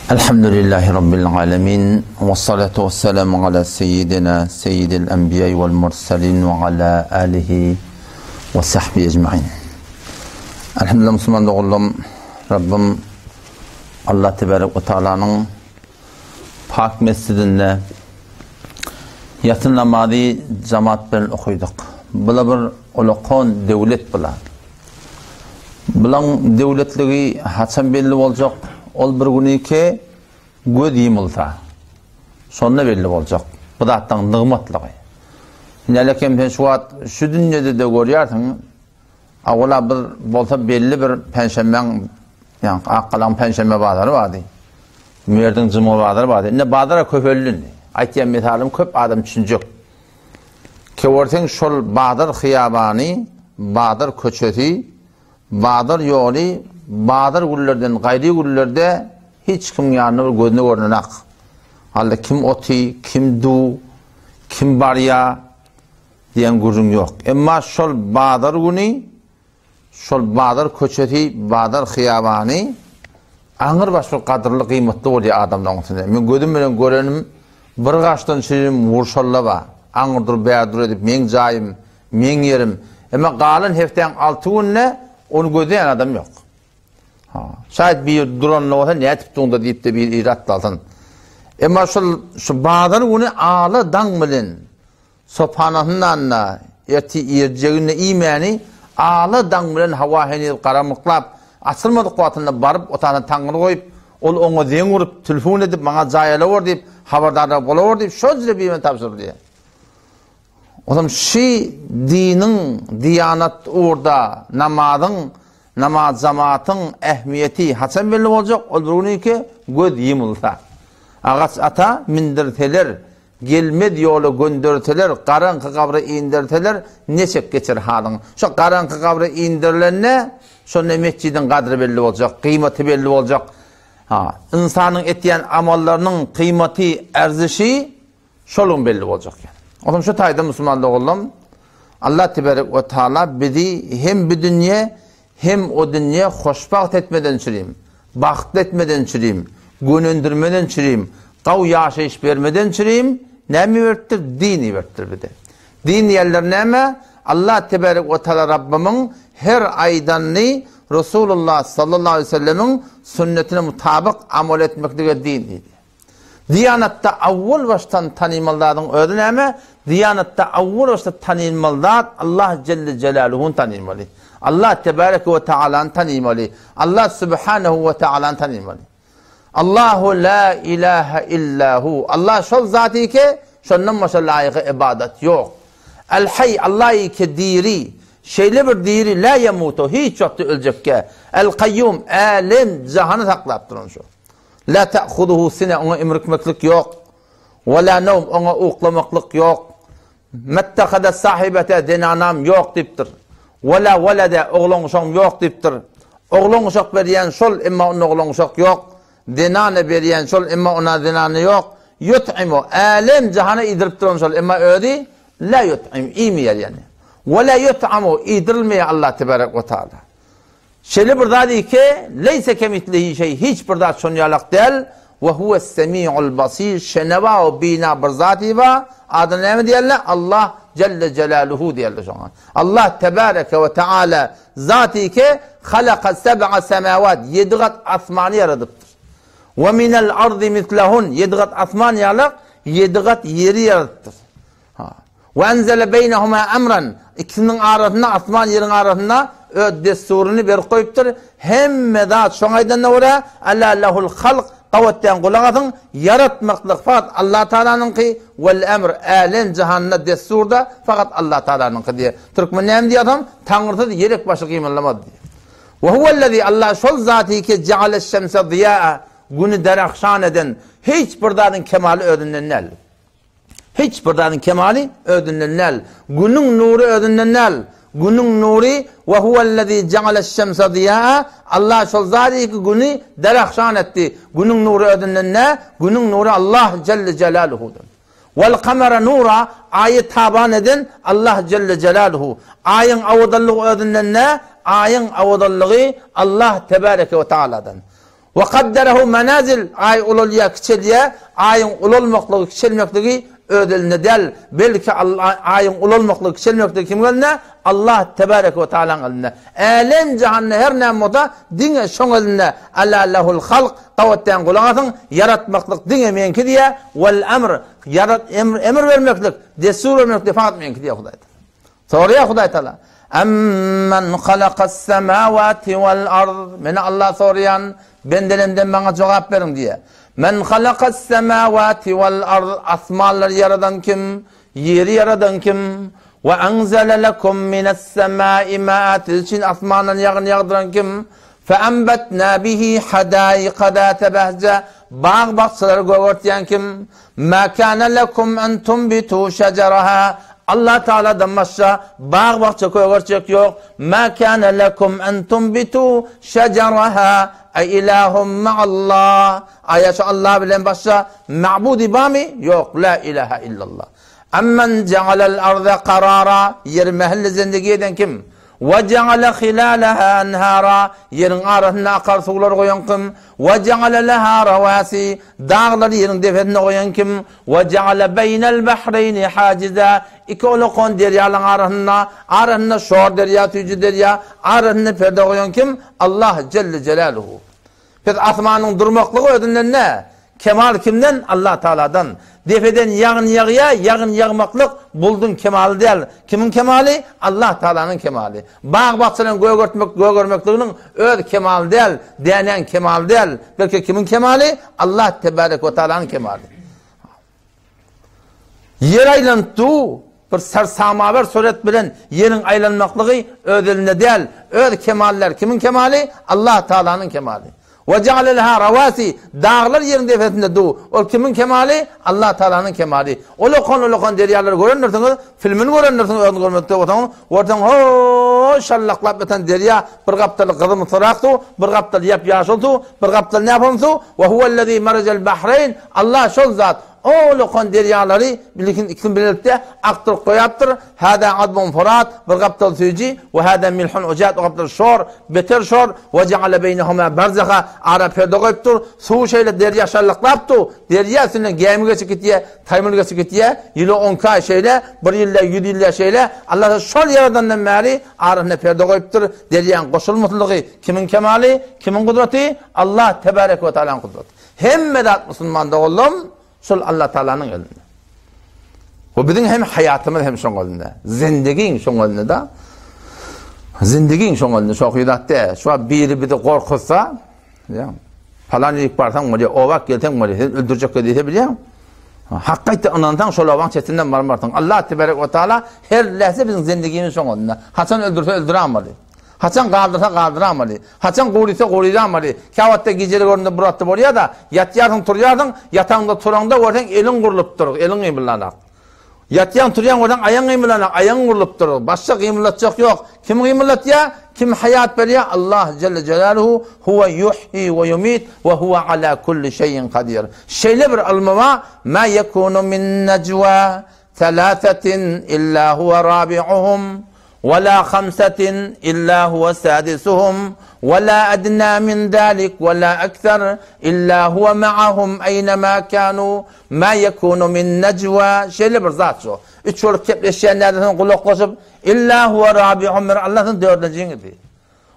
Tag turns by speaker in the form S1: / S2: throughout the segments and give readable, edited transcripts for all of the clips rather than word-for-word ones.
S1: Elhamdülillahi Rabbil alemin ve salatu ve selamu ala seyyidina seyyidil enbiya vel mursalin ve ala alihi ve sahbihi ecma'in. Elhamdülillah Musulman doğullum Rabbim Allah Tebarek ve Teala'nın pak mescidinde yatın namazı cemaat bilen okuyduk. Bula bir ulaqon devlet bula. Bulan devletliği haçan belli olacak. Ol bir günü ki göz yımılsa. Sonra belli olacak. Bu da attan nığmatlığı. Nelekem sen şu dünyada da görüyorsun. Ağula bir bolsa belli bir penşemben yani akkalan penşeme bazarı vardı. Müerdin cımı bazarı vardı. Ne bazara köpöllün. Aytiyen misalim köp adam düşünecek. Ki orten şol bazar hıyabani, bazar köçeti, bazar yolu, bazar güllerden, gayri güllerde hiç kim yanına gözüne görünek. Halde kim oti, kim du, kim barya diyen gözün yok. Ama şol bazar günü, şol bazar köçeti, bazar hıyabani, ağır başka kadırlı kıymetli oluyor adamdan. Ben gözüm bilen görenim, bir kaçtan şeyim vurşalla var. Ağırdır, beyadır edip, men cayım, men yerim. Ama kalın heften 6 günle onu gözleyen adam yok. Şayet bir duranlı olsa ne etip de deyip de bir irat dalsın. Ama şu bazar günü ağlı dan bilin. Sopanahından eti irceğine imani ağlı dan bilin havahini karamıklap açılmadık kuatında barıp otağına tanrı koyup ol ona zeyn vurup telefon edip bana cayala var deyip haberdarda bola var deyip şöyle bir tapsır diye. O zaman şu dinin, diyanat orada, namaz zamatın ehmiyeti hasen belli olacak. Olduğunu ki göz yımılsa. Ağaç ata mindirteler, gelmedi yolu gönderteler, karanlık kabra indirteler, neçek geçer halın. Şu karanlık kabra indirilenle, sonra mescidin kadri belli olacak, kıymeti belli olacak. İnsanın etiyen amallarının kıymeti, erzişi, şolun belli olacak yani. O zaman şu tayda Müslümanlık oğlum, Allah Tebarek ve Teala bizi hem bir dünya hem o dünya hoşbaht etmeden çüreyim, baht etmeden çüreyim, gönündürmeden çüreyim, kav yaşayış vermeden çüreyim, ne mi vertir? Dini vertir bir de. Din yerler ne mi? Allah Tebarek ve Teala Rabbimin her aydanını Resulullah sallallahu aleyhi ve sellemin sünnetine mutabık amel etmekle diniydi. Diyanatta avval baştan tanımalladın ödün ama Diyanatta avval baştan tanımalladın Allah Celle Celaluhu'nun tanımalı. Allah Tebarek ve Teala'nın tanımalı. Allah Subhanahu ve Teala'nın tanımalı. Allahu la ilahe illahu. Allah şol zatı ki şundan başa layıkı ibadet yok. El hay Allah'ı ki diri. Şeýle bir diri la yemutu. Hiç yoktu ölecek ki. El kayyum alim cihanı saklattırın şu. La ta'khuduhu sine ona emrikmeklik yok. Ve la nevm ona uklamaklık yok. Mettekade sahibete denanam yok diptir. Ve la velede oğlan uşak yok diptir. Oğlan uşak veriyen şol imma onun oğlan uşak yok. Denane veriyen şol imma ona denane yok. Yut'imu alim cihana idiriptirin şol imma ödi. La yut'im imiyer yani. Ve la yut'amu idirilmeye Allah Tebarek ve Teala. Şöyle burada değil ki leyse kemitlihi şey hiç burada sonyalık değil ve huves semi'ul basir şeneva ve bina bir zati va adını ne mi diyorlar? Allah Celle Celaluhu diyorlar şu an. Allah Tebareke ve Teala zati ki halaka seb'a semavat 7 kat asmanı yaratıptır. Ve minel ardı mitlehun 7 kat asman yaratıp 7 kat yeri yaratıptır. Ve enzele beynehuma emran ikisinin arasında asman yerin arasında desturunu bir koyuptur. Hem medat şoňaydan ora alla lahul halq qawatdan qulaqatın yaratmaklık fakat Allah Taala'nın ki vel emr alen cehannet desturda fakat Allah Taala'nın ki diye. Türkmen nem diye adam Tanrı'da yerek başı kıymanlamadı diye. Ve huvellezî Allah şol zatî ki cealeş şemse ziyaa günü derakşan eden hiç birdanın kemali ödünnenel. Hiç birdanın kemali ödünnenel. Günün nuru ödünnenel. Günün nuri ve huvellezî cealeş şemse ziyaa Allah şol zatî ki günü derakşan etti. Günün nuru ödünnenne günün nuru Allah Celle Celaluhu'dur. Vel kamera nura ayı taban eden Allah Celle Celaluhu. Ayın avudallığı ödünnenne ayın avudallığı Allah Tebareke ve Teala'dan. Ve kadderehu menazil ay ululya kiçeliye ayın ululmaklığı kiçelmekliği ödülüne del. Belki ayın ululmaklığı kiçelmekliği kim eline? Allah tebarek ve ta'ala eline. Alem cehennem her nemoda dine şon eline. Alla lehul halk kavvetten kulağatın yaratmaklık dine menki diye vel emr emir vermeklik desur vermeklik defaat menki diye Huday. Soruya Huday Teala. Emmen halakas semavati vel ard. Meni Allah soruyan bendelemden bana cevap verin diye. Men halakas semavati vel ard. Asmanları yaradan kim? Yeri yaradan kim? Ve enzele lekum mines semai ma'at. İçin asmanın yağını yağdıran kim? Fe embetna bihi hadâiqa dâte behce. Bağ bahçeleri göğürtüyen kim? Ma kâne lekum en tumbitu şeceraha. Allah Teala'dan başka bağ bahçe koyacak yok. Ma kana lekum en tumbitu şeceraha ey ilahum ma'allah. Ayet Allah bilen başka ma'budi bami yok. La ilahe illallah. Ammen cealel arda karara yer mahalle zindagi eden kim? Ve ceale khilalaha enhara yerin arasına akarsular koyan kim? Ve ceale leha ravasi dağlar yerin defetine koyan kim? Ve ceale beynel bahreyni haciza iki olukon deryalan arasına şor derya tücü derya arasına perde koyan kim? Allah Celle Celaluhu. Peki asmanın durmaklığı ödünden ne? Kemal kimden? Allah Teala'dan. Defeden yağın yağıya, yağın yağmaklık buldun kemal değil. Kimin kemali? Allah Teala'nın kemali. Bağ bahçelerin göğü görmekliğinin öz kemal değil, denen kemal değil. Belki kimin kemali? Allah Tebarek ve Teala'nın kemali. Yer aylantığı bir sersamaver suret bilen yerin aylanmaklığı öz elinde değil. Öz kemaller kimin kemali? Allah Teala'nın kemali. Ve ceale leha ravasi dağlar yerin defetinde du. O kimin kemali? Allah Teala'nın kemali. Olokon deryaları görünürsünüz, filmini görünürsünüz, ödün görmekte otanın. Ortadan ho şallaklap beten derya bir kaptalı kızım sıraktı, bir kaptalı yap yaşıldı, bir kaptalı ne yapımdı? Ve huvellezî mercel bahreyn. Allah şol zat. Olokon deryaları bilikin iklim belirtte aktır koyaptır. Hâdâ adbun furat bir kaptalı süyci ve hâdâ milhun ucat o kaptalı şor, beter şor ve ceale beynehuma berzaka ara perde koyuptur. Su şeyle derya şallaklaptı. Derya sünne gemi geçik itiye, taymul geçik itiye, yılı 10K şeyle, bir yılla 100 yılla şeyle Allah şol yaradandan beri arasına perde koyuptur. Deryanın koşulmutluğu kimin kemali, kimin kudreti? Allah Tebarek ve Teala'nın kudreti. Hemmedat Musulmanda oğlum sol Allah Teala'nın elinde. O bizim hem hayatımız hem şoň elinde. Zindigiň şoň elinde da. Zindigiň şoň elinde. Şo hydatda şu biri bir de korkutsa, ya falan ilk barsan mı diye ovak gelten mı diye öldürecek diye biliyor. Hakikaten anandan şol ovan çetinden marmartan. Allah Tebarek ve Teala her lahze bizim zindigiňimiz şoň elinde. Haçan öldürse öldüremedi. Haçan kaldırsa kaldıramadı. Haçan qoruysa qoruyamadı. Kavatta gecelik orunda buratı bolya da yatyarsın turyarsın, yatağında turanda oradan elin qurulup durur, elin qıymılanak. Yatyan turyan oradan ayağın qıymılanak, ayağın qurulup durur. Başka qıymılatacak yok. Kim qıyımılat ya? Kim hayat veriyor? Allah Celle Celaluhu huve yuhyi ve yumit ve huve ala kulli şeyin kadir. Şeýle bir almama ma yekunu min necva thalathatin illa huve rabi'uhum ولا خمسة إلا هو سادسهم ولا أدنى من ذلك ولا أكثر إلا هو معهم أينما كانوا ما يكون من نجوى şeýle bir zat şu. Üç olup kepleşenlerden kulaklaşıp إلا هو رابعهم Allah'ın dördüncüsü.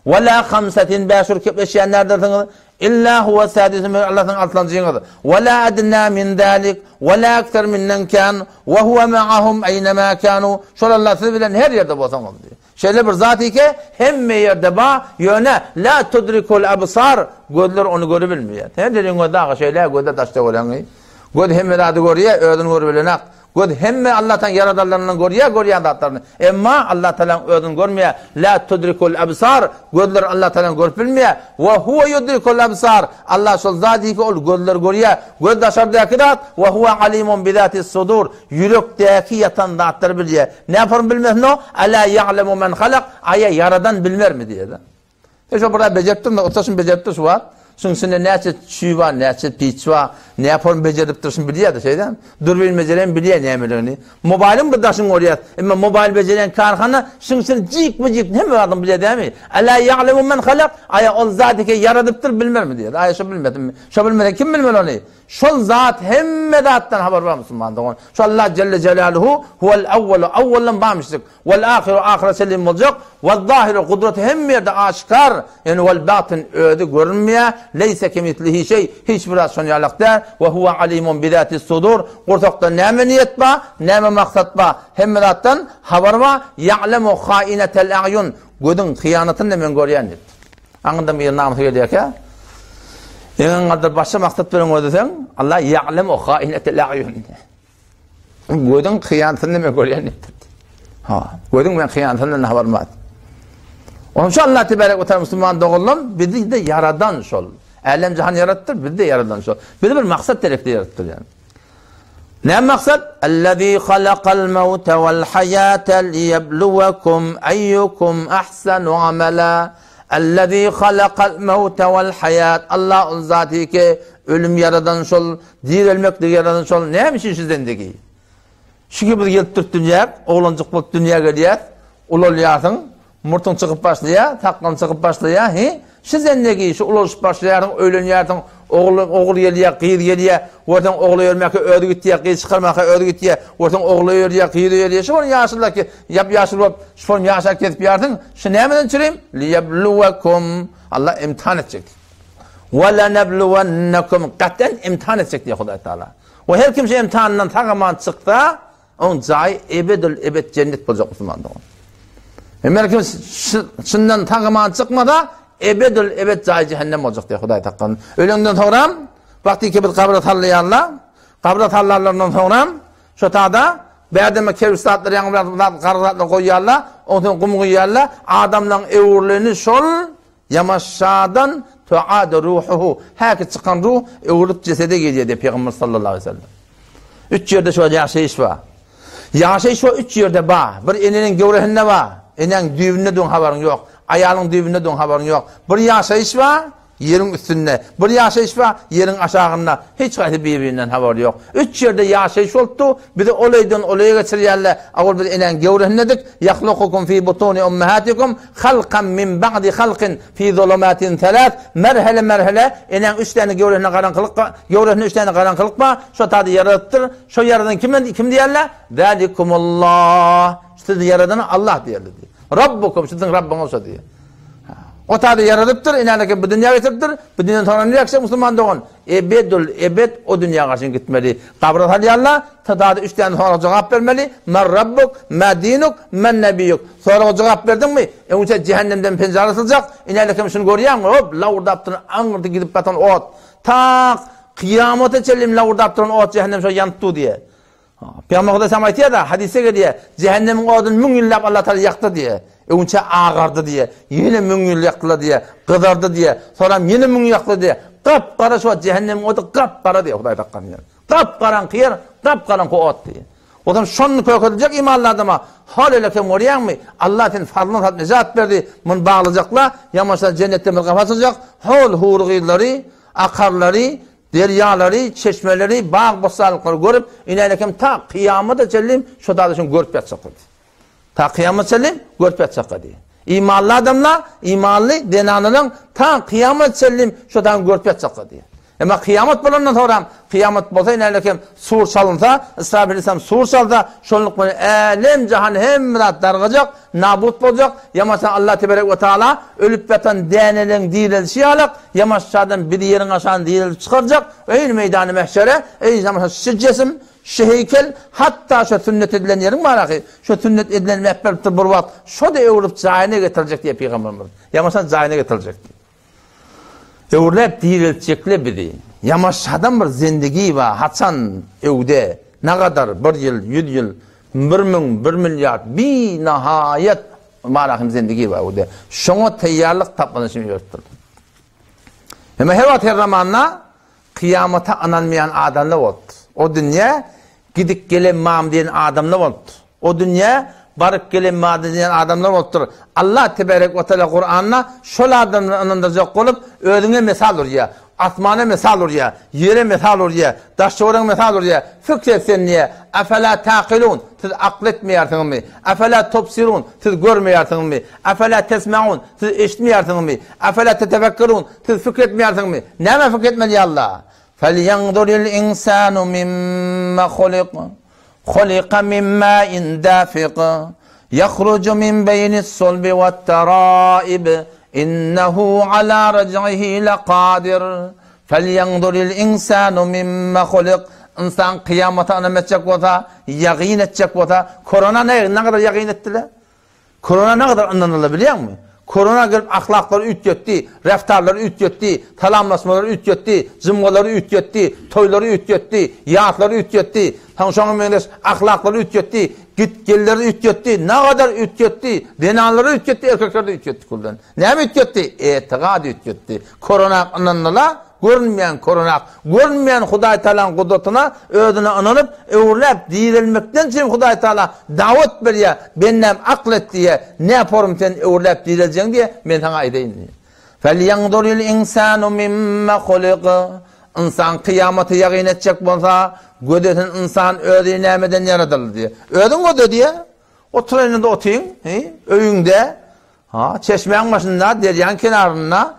S1: ولا خمسة beş olup kepleşenlerden إلا هو سادسهم Allah'ın altıncısı. ولا أدنى من ذلك ولا أكثر ممن كان وهو معهم أينما كانوا. Şol Allah sizi bilen her yerde bolsan ol diyor. Şeýle bir zat ki hemme yerde ba yöne la tudrikul absar gözler onu görebilmiyor. Her yerinde dağa şeýle gözde taşta bolan. Göz hemme adı görýär, ödün görebilenak. Göz hemme Allah'tan yaradanlarından görýär zatlaryny. Emma Allah Teala ödün görmeýär. La tudrikul absar gözler Allah Teala görpilmeýär. Ve huve yudrikul absar. Allah şol zat ki ol gözler görýär. Göz daşardaky zat ve huve alimun bi zatis sudur. Yürekdäki yatan zatlar bilýär. Näpar bilmez no? Ala ya'lemu men halak. Aya yaradan bilmer mi diýär. Şu burada beceptim de otaşın becepti şu var. Şunun näçe çüý var, näçe piç var, ne yapalım becerip dursun biliyor da şeyden. Dur bilmecelerin biliyor neyemelerini. Mobilin bir daşın oraya. Ama mobil beceren karhana şınsın cik mi cik ne mi adam biliyor değil mi? Ala ya'lemu men halak. Aya ol zat ki yaradıptır bilmer mi diyor. Aya şu bilmedim mi? Şu bilmeden kim bilmeli onu? Şol zat hemme zattan haber var Müslüman'da. Şu Allah Celle Celaluhu huvel evvelu evvelen bağmıştık. Vel ahiru ahire selim olacak. Vel zahiru kudreti hem yerde aşikar. Yani vel batın ödü görünmeye. Leyse kemitlihi şey. Hiçbir rasyonyalık der. Ve huve alimun bidati sudur. Kurtakta neme niyet ba, neme maksat ba. Hemme zattan haber var. Ya'lemu khainetel a'yun. Gözün hıyanatını hemen görüyen dedi. Anında bir namı söylüyor ki. Eğer kadar başka maksat veren o desen, Allah ya'lem o hainetel a'yun. Gözün hıyanatını hemen görüyen dedi. Gözün ben hıyanatından haberim var. Onun için Allah tebarek ve teala Müslüman doğullum, bizi de yaradan şol. Alem cihan yarattır, bizi de yaradan şol. Bizi bir maksat tarafta yarattır yani. Ne maksat? اَلَّذ۪ي خَلَقَ الْمَوْتَ وَالْحَيَاةَ لِيَبْلُوَكُمْ اَيُّكُمْ اَحْسَنُ عَمَلًا اَلَّذ۪ي خَلَقَ الْمَوْتَ وَالْحَيَاةَ Allah'ın zatı ki ölüm yaradan şol, dirilmek de yaradan şol. Neymiş sizden Çünkü biz gelip Türk dünya, oğlancık bu dünya geliyor, ulol yarsın, murtun çıkıp başlaya, taklan çıkıp başlaya, sizden deki şu ulol başlayarsın, öğlen yarsın, oğul geliyor, kıyır geliyor, oradan oğlu ölmek ödü gittiye, kıyır çıkarmak ödü gittiye, oradan oğlu ölüyor, kıyır ölüyor. Şu onu yaşırlar ki, yap yaşır olup, şu onu yaşar kesip yarsın, şu neyemeden çüreyim? لِيَبْلُوَكُمْ Allah imtihan edecek. وَلَنَبْلُوَنَّكُمْ Katten imtihan edecek diye Huday Teala. O her kimse imtihanından tamamen çıktı, onun zayı ebed cennet olacak Müslüman'da. Eğer kimse şundan tamamen çıkmadan, ebed zayı cehennem olacak diye Huday Teala. Ölümden sonra, vakti ki bir kabra tallayarlar, kabra tallarlarından sonra, şu tada, beyademe kervistatları yanımlar karılatla koyarlar, onun kumu koyarlar, adamların evurlerini şol, yamaşşadan tu'adı ruhuhu. Herkes çıkan ruh, evurlup cesede geliyor diye Peygamber sallallahu aleyhi ve sellem. 3 yerde şu yaşayış var. Yaşayış var 3 yerde var. Bir eninin gövrehinde var. Enin düğününe dön haberin yok. Ayağının düğününe dön haberin yok. Bir yaşayış var. Yerin üstünde. Bir yaşayış var, yerin aşağında. Hiç gayrı birbirinden haberi yok. 3 yerde yaşayış oldu. Bir de olaydan olaya geçiriyerler. Ağır bir inen gevrehinledik. Yahlukukum fi butuni ummahatikum. Halkan min ba'di halkin fi zulumatin telat. Merhele merhele. İnen 3 tane gevrehine karanlık var. Gevrehine 3 tane karanlık var. Şu tadı yarattır. Şu yaradan kim diyerler? Zalikumullah. Sizi yaradanı Allah diyerler. Rabbukum. Sizin Rabbim olsa diye. O tadı yaradıptır, inanırken bu dünya getiriptir, bu dünyanın sonra ne yaksa Müslüman doğun. Ebed o dünya karşın gitmeli. Kabrat haliyallah, tadı 3 tane sonra cevap vermeli. Men Rabbuk, men dinuk, men nebiyuk. Sonra o cevap verdin mi? Önce cehennemden pencere atılacak. İnanırken şunu görüyor musun? Hop, lavurdaptır, angırdı gidip batan ot. Tak, kıyamete çelim lavurdaptır ot, cehennem şöyle yanıttı diye. Peygamber da sama etiyor da, hadise geliyor. Cehennemin odunu 1000 yıl Allah Teala yaktı diye. Önce ağardı diye, yine 1000 yıl yaktılar diye, kızardı diye, sonra yine 1000 yaktılar diye, kapkara şu cehennemin odu kapkara diye Huday takkan yani. Kapkaran kıyır, kapkaran ot diye. O zaman şunu kökedilecek imanlı adama, hal öyle kim oraya mı? Allah'ın farlığına tatlı zat verdi, bunu bağlayacaklar, yamaçlar cennette bir kafa açacak, hol hurgilleri, akarları, deryaları, çeşmeleri, bağ bostalıkları görüp, inaylakem ta kıyamata çelim, şu dağdışın görüp yatacaklar. Ta kıyamet selim, görüp yatacak diye. İmanlı adamlar, imanlı denanının ta kıyamet selim, şu dağın görüp yatacak diye. Ama kıyamet bulandan sonra, kıyamet bolsa inaylakem sur çalınsa, İsrafil sur çalsa, şonluk böyle alem cahan hemrat dargacak, nabut olacak. Yamaçtan Allah tebarek ve teala ölüp yatan denelen dirilişi alak, yamaçlardan bir yerin aşağıdan dirilip çıkaracak. Ey meydanı mehşere, ey zaman şu cesim, şu heykel, hatta şu sünnet edilen yerin var ki, şu sünnet edilen mehbertir burvat, şu da evrup zayine getirecek diye Peygamberimiz. Yamaçtan zayine getirecek diye. Evurlep diriltecekle biri. Yamaçlardan bir zindagi var, hatsan evde, ne kadar, 1 yıl, 100 yıl, 1 milyar, bir nihayet marahim zindagi var evde. Şuna teyyarlık tapmanışını yürüttürdü. Ama her vakit her zamanla kıyamata ananmayan adamlar oldu. O dünya gidip gelen mam diyen adamlar oldu. O dünya barıp gelen mam diyen adamlar oldu. Allah tebarek ve teala Kur'an'na şol adamlar anandıracak olup ödüne mesal oluyor. asmana misal oraya, yere misal oraya, daşçıvarın misal oraya, fikretsen niye? Efela taqilun, siz akletmeyersiniz mi? Efela topsirun, siz görmeyersiniz mi? Efela tesma'un, siz eşitmeyersiniz mi? Efela tetefekkerun, siz fikretmeyersiniz mi? Neme fikretmeli Allah? فَلْيَنْظُرِ الْاِنْسَانُ مِمَّا خُلِقَ خُلِقَ مِمَّا اِنْدَافِقَ يَخْرُجُ مِنْ بَيْنِ الصُّلْبِ وَالتَّرَائِبِ إِنَّهُ عَلَى رَجْعِهِ لَقَادِرٌ فَلْيَنْظُرِ الْاِنْسَانُ مِمَّا خُلِقَ İnsan kıyamata anlamayacak olsa, yakin edecek olsa, korona ne kadar yakin ettiler? Korona ne kadar anlanılır biliyor musun? Korona gelip ahlakları ütgetti, reftarları ütgetti, talamlaşmaları ütgetti, zımgaları ütgetti, toyları ütgetti, yağatları ütgetti, ahlakları ütgetti, gitgelleri ütgetti, ne kadar ütgetti, denaları ütgetti, erkekleri de ütgetti kuldan. Ne mi ütgetti? Etiqad ütgetti. Korona anlanılır. Görünmeyen korunak, görünmeyen Huday Teala'nın kudretine ödüne anılıp, öğürlep, dirilmekten için Huday Teala davet veriyor, bennem aklet diye, ne yaparım sen öğürlep dirileceksin diye, ben sana edeyim diye. فَلْيَنْظُرِ الْاِنْسَانُ مِمَّا خُلِقَ İnsan kıyameti yakin edecek olsa, gödetin insan ödüğü nemeden yaratılır diye. Ödün ödü diye, otur önünde oturayım, öyünde, çeşmenin başında, deryan kenarında,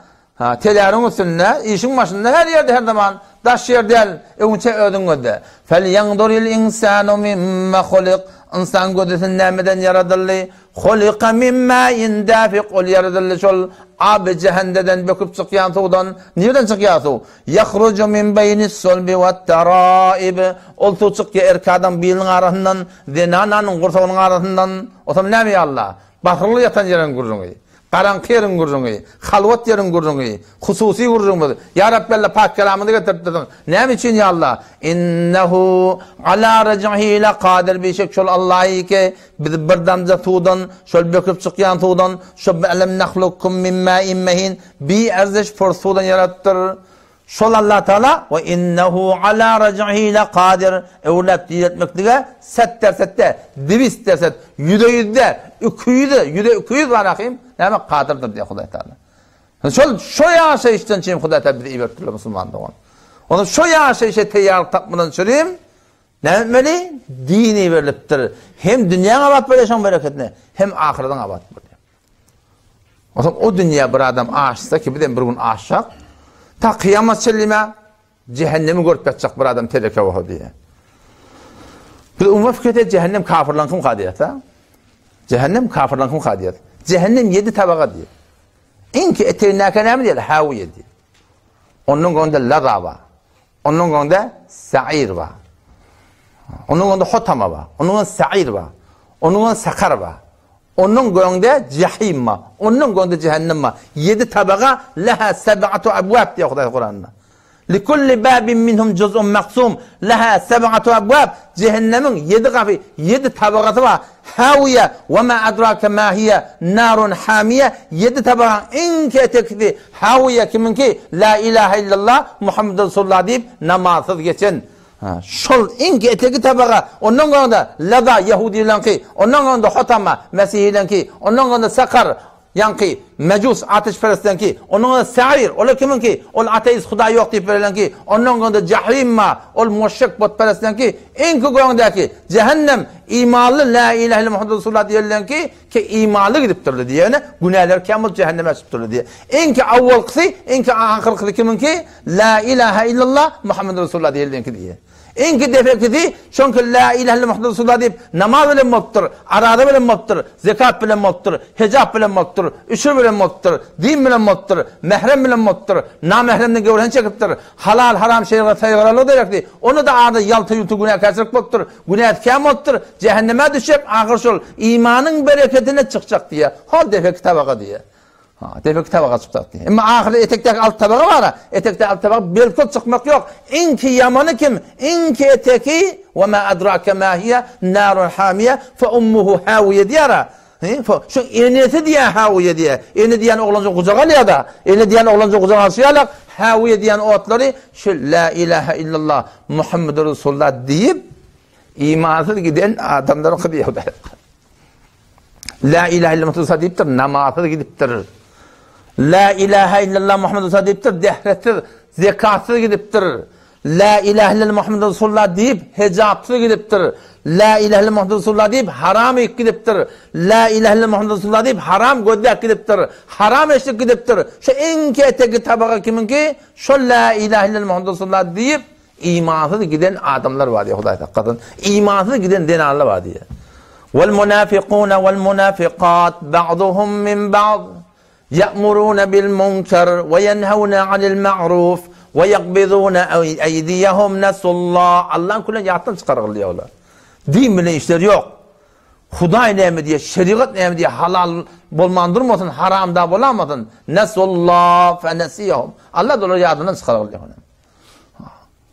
S1: telerin üstünde, işin başında her yerde her zaman daş yer değil, önce ödün öde. فَلْيَنْظُرِ الْاِنْسَانُ مِمَّا خُلِقَ İnsan gödetin nemeden yaratıldı. خُلِقَ مِمَّا اِنْدَافِقْ ol yaratıldı şol abi cehendeden böküp çıkyan tuğdan. Nereden çıkıyor tuğ? يَخْرُجُ مِنْ بَيْنِ الصُّلْبِ وَالتَّرَائِبِ ol tuğ çıkıyor erkadan bilin arasından, zenananın kursağının arasından. O zaman ne mi Allah? Bakırlı yatan yerin kurduğunu. Karanlık yerin kurduğunu, halvat yerin kurduğunu, hususi kurduğunu. Ya Rabbi Allah pak kelamını getirdim. Ne için ya Allah? İnnehu ala rac'ihi laqadir bir şey şol Allah'ı ki birden tuğdan, şol böküp çıkyan tuğdan, şol elem nahlukum min ma'in mehin bir erzeş forsudan yarattır. Şol Allah Teala ve innehu ala rac'ihi laqadir evlep diretmektige sette divis derset yüde yüde var akıyım. Ne mi kadirdir diye Huday Teala. Şu yaşa işten çeyim Huday Teala bize ibertirler Musulman doğan. Onu şu yaşa işe teyyarlık tapmadan süreyim. Ne etmeli? Dini veriliptir. Hem dünyanın abat böyleşen bereketine hem ahireden abat böyle. O zaman o dünya bir adam aşsa ki bir gün aşacak. Ta kıyamet çellime cehennemi görüp yatacak bir adam tereke vahu diye. Bir umma fikrete cehennem kafirlan kim kadiyet ha? Cehennem kafirlan kim kadiyet? Cehennem 7 tabağa diyor. İnki eteğinâke ne mi diyor? Haviye diyor. Onun gönde laza var. Onun gönde sa'ir var. Onun gönde hotama var. Onun gönde sa'ir var. Onun gönde sakar var. Onun gönde cehim var. Onun gönde cehennem var. 7 tabağa leha seb'atu abwab diyor Huday Kur'an'da. لِكُلِّ بَابٍ مِّنْهُمْ جُزْءٌ مَقْسُومٌ لَهَا سَبْعَةُ أَبْوَابٍ Cehennemin 7 kapı, 7 tabakası var. Haviye ve ma adrake ma hiye narun hamiye 7 tabağın en ketekli haviye kiminki la ilahe illallah Muhammed Resulullah deyip namazsız geçen. Şol en ketekli tabağı onun yanında lada Yahudilenki, onun yanında hotama Mesihilenki, onun yanında sakar yanki mecus ateşperestlenki, onun sa'ir, ola kiminki, ol ateist Huda yok deyip verilenki, onun yanında cahimma, ol müşrik botperestlenki, en kugondaki cehennem imanlı la ilahe illallah Muhammed Resulullah diyelenki ki imanlı gidiptirdi diyene günahlar kamil cehenneme çıktırdı diye. En ki avval kısı, en ki ahir kısı kiminki la ilahe illallah Muhammed Resulullah diyelenki diye. En ki defekti çünkü la ilahe illallah Muhammed Resulullah deyip namaz bilen moktur, arada bilen moktur, zekat bilen moktur, hicab bilen moktur, üçür bilen moktur, din bilen moktur, mehrem bilen moktur, namehremden gevren çekiptir, halal haram şeyler saygıralı direkti. Onu da arada yaltı yultu günah kasırlık moktur, günah etken moktur, cehenneme düşüp ahir şol imanın bereketine çıkacak diye. Hal defekti tabağa diye. Defekti tabağa çıkacak diye. Ama ahirde etekte alt tabağı var ha. Etekte alt tabağı belki çıkmak yok. İnki yamanı kim? İnki eteki ve ma adrake ma hiye narun hamiye fe ummuhu haviye diyara. Şu enesi diye haviye diye. Eni diyen oğlanca kucak alıyor da. Eni diyen oğlanca kucak alıyor. Haviye diyen otları şu la ilahe illallah Muhammed Resulullah deyip imansız giden adamların kıdıyor. La ilahe illallah Resulullah deyiptir. Namazsız gidiptir. La ilahe illallah Muhammed Resulullah deyiptir. Dehrettir. zekatsız gidipdir. La ilahe illallah Muhammed Resulullah deyip hecapsız gidipdir. La ilahe illallah Muhammed Resulullah deyip haram gidipdir. La ilahe illallah Muhammed Resulullah deyip haram gözlek gidipdir. Haram eşlik gidipdir. Şu enki eteki tabağa kiminki şu la ilahe illallah Muhammed Resulullah deyip imansız giden adamlar var diye Huday hakikaten. İmansız giden denarlar var diye. Vel munafiquna vel munafiqat ba'duhum min ba'd ya'muruna bil munkar ve yenhavuna anil ma'ruf ve yakbiduna eydiyahum nasullah. Allah'ın kullan yattan çıkarılıyorlar. Din bile işleri yok. Huday neymi diye, şeriat neymi diye halal bolmandırmasın, haram da bolamadın. Nasullah fe nesiyahum. Allah dolayı yadından çıkarılıyor.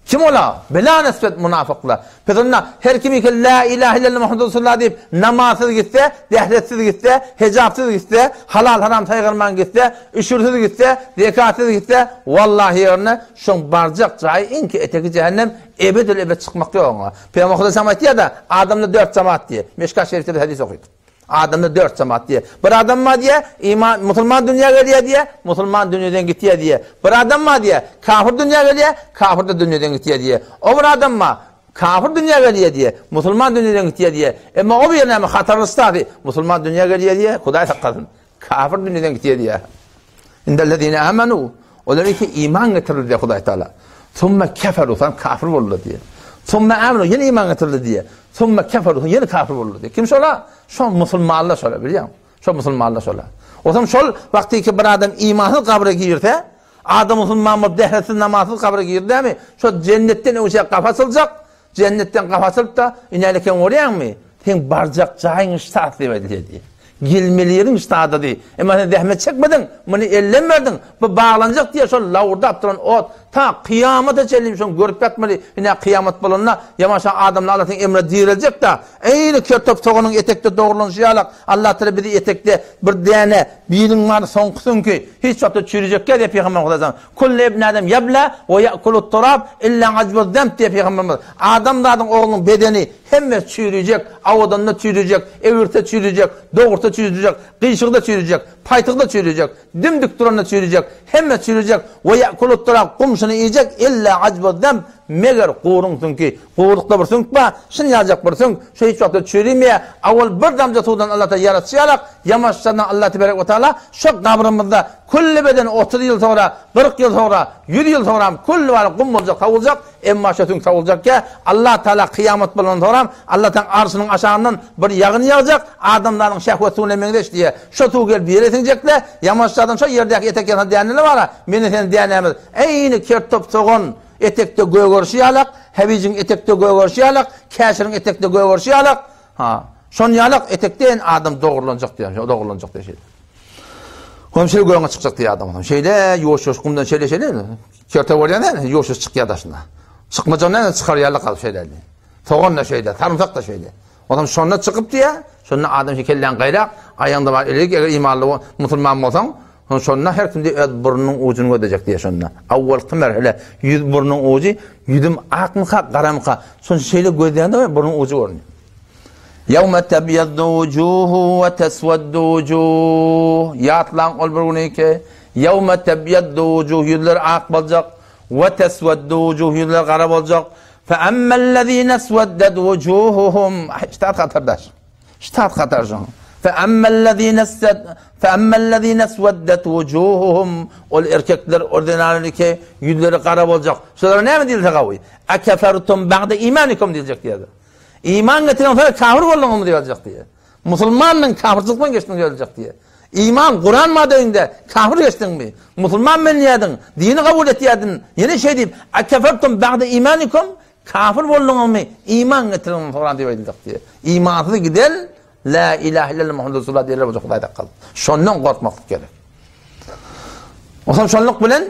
S1: Kim ola? Bela nesbet münafıklar. Petrona her kimi ki la ilahe illallah Muhammed Resulullah deyip namazsız gitse, dehletsiz gitse, hecapsız gitse, halal haram saygırman gitse, üşürsüz gitse, zekatsız gitse, vallahi yerine şun barcak cahı inki eteki cehennem ebedül ebed çıkmak yok ona. Peygamber Aleyhisselam diye da adamda 4 cemaat diye. Meşkat Şerif'te bir hadis okuydu. Adamda 4 cemaat diye. Bir adam mı diye, iman, Musulman dünya geliyor diye, Musulman dünyadan gidiyor diye. Bir adam mı diye, kafir dünya geliyor, kafir de dünyadan gidiyor diye. O bir adam mı, kafir dünya geliyor diye, Musulman dünyadan gidiyor diye. Ama o bir yerine mi hatarlıstı, Musulman dünya geliyor diye, Huday sakladın. Kafir dünyadan gidiyor diye. İndellezine amenu, onları ki iman getirir diye Huday Teala. Thumme keferu, sen kafir oldu diye. Thumme amenu, yine iman getirir diye. Thumme keferu, yine kafir oldu diye. Kim sola? Şu Musulmanlar sola biliyor musun? Şu Musulmanlar sola. O zaman şol vakti ki bir adam imansız kabre girse, adam Musulman mı dehletsiz namazsız kabre girdi değil mi? Şu cennetten o şey kafasılacak, cennetten kafasılıp da inerken oraya mı? Sen barcak cahın iştahat diye diye. Gilmeliyerin iştahı diye. Ama sen zahmet çekmedin, bunu ellenmedin. Bu bağlanacak diye şu lavurda aptıran ot. Ta kıyamete çelim şunu görüp yatmalı. Yine kıyamet bulunna. Yamaşan adamla Allah'ın emre dirilecek da. Eyni kötüp toğunun etekte doğrulunca Allah Teala bizi etekte bir dene bilin var sonkusun ki hiç çatı çürüyecek diye Peygamber Aleyhisselam. Kullu ibn Adem yabla ve ya'kulu turab illa acbuz zemp diye Peygamber. Adamların oğlunun bedeni hem çürüyecek, avadanla çürüyecek, evirte çürüyecek, doğurta çürüyecek, kıyışıkta çürüyecek, paytıkta çürüyecek, dimdik duranla çürüyecek, hem çürüyecek ve ya'kulu turab kumşunu yiyecek illa acbuz zemp. Meğer qoğurunsun ki, qoğurukta bir sünkba, şunu yazacak bir sünk, şu hiç vakti çürümeye, avval bir damca tuğdan Allah'ta yaratışarak, yamaçlarından Allah Tebarek ve Teala, şu kabrımızda, kulli beden 30 yıl sonra, 40 yıl sonra, 100 yıl sonra, kulli var kum olacak, savulacak, emma şötünk savulacak ki, Allah Teala kıyamet bulun sonra, Allah'tan arşının aşağından bir yağını yağacak, adamların şehvetunu emeğileş diye, şu tuğ gel bir etinecekler, yamaçlardan şu yerdeki etek yanına diyenleri var, beni sen diyenemiz, eyni kertop soğun, etekte göğürşiyalak, hevicin etekte göğürşiyalak, keşirin etekte göğürşiyalak, son yalak etekten adam doğrulanacak diye, doğrulanacak diye şeyler. Hem şey göğüne çıkacak diye adam. Şeyle, yoş kumdan şeyle, kerte oraya ne? Yoş çıkıyor da şuna. Çıkmayacak ne? Çıkar yalak kalıp şeylerle. Toğun da şeyle, sarımsak da şeyle. Adam sonra çıkıp diye, sonra adam şekillen gayrak, ayağında var, eğer imanlı Musulman olsan, sonra her kimde burnunun ucunu ödeyecek diye sonra. Avval merhale yüz burnunun ucu, yüzüm akmıka, karamıka. Sonra şeyle gözlerinde var, burnunun ucu görünüyor. Yevme tebyaddu vucuhu ve tesveddu vucuh. Yatlan ol bir günü ki, yevme tebyaddu vucuh, yüzler ak olacak, ve tesveddu vucuh, yüzler karab olacak. فَأَمَّا الَّذ۪ينَ اسْوَدَّتْ وُجُوهُهُمْ İştahat katardaş. İştahat katardaş. فَأَمَّا الَّذ۪ينَ اسْوَدَّتْ وُجُوهُهُمْ O erkekler ordinarlı ki yüzleri karab olacak. Şunlara ne mi diyecek abi? اَكَفَرْتُمْ بَعْدَ اِيمَانِكُمْ diyecek diye. İman getiren sonra kafir oldun mu diyecek diye. Musulmanın kafirlikten geçtin diyecek diye. İman Kur'an maddeinde kafir geçtin mi? Musulman mı niyedin? Dini kabul etiyedin. Yeni şey deyip اَكَفَرْتُمْ بَعْدَ اِيمَانِكُمْ Kafir oldun mu? İman getiren sonra diyecek diye. İmansız gider La ilahe illallah Muhammed Resulullah diyorlar bu Hudayda kaldı. Şondan korkmak gerek. O zaman şonluk bilen